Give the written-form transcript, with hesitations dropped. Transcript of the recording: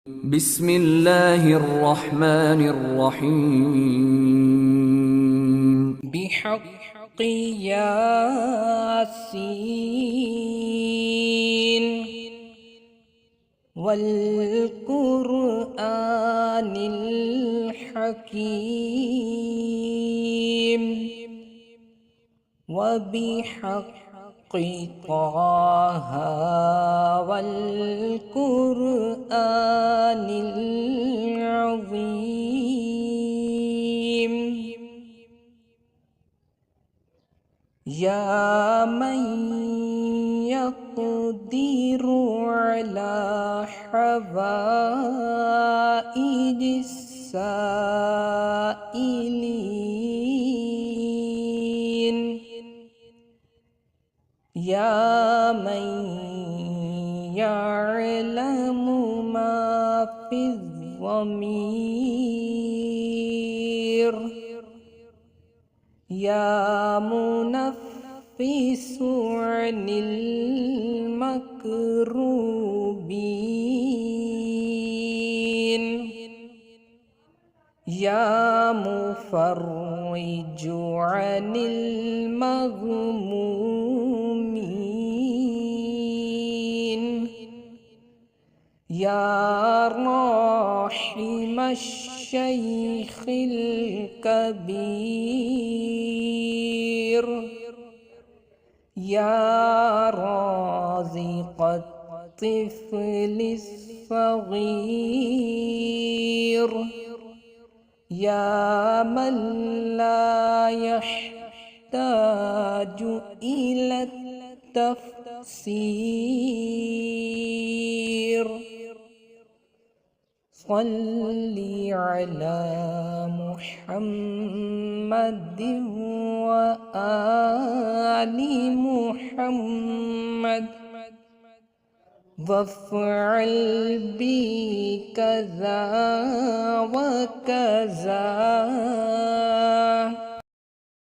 بسم الله الرحمن الرحيم بحق ياسين والقرآن الحكيم وبحق طه والقرآن العظيم يا من يقدر على حوائج السائلين يا من يعلم ما في الضمير يا منفس عن المكروبين يا مفرج عن المغمومين يا راحم الشيخ الكبير يا رازق الطفل الصغير يا من لا يحتاج إلى التفسير صل على محمد وآل محمد وافعل بي كذا وكذا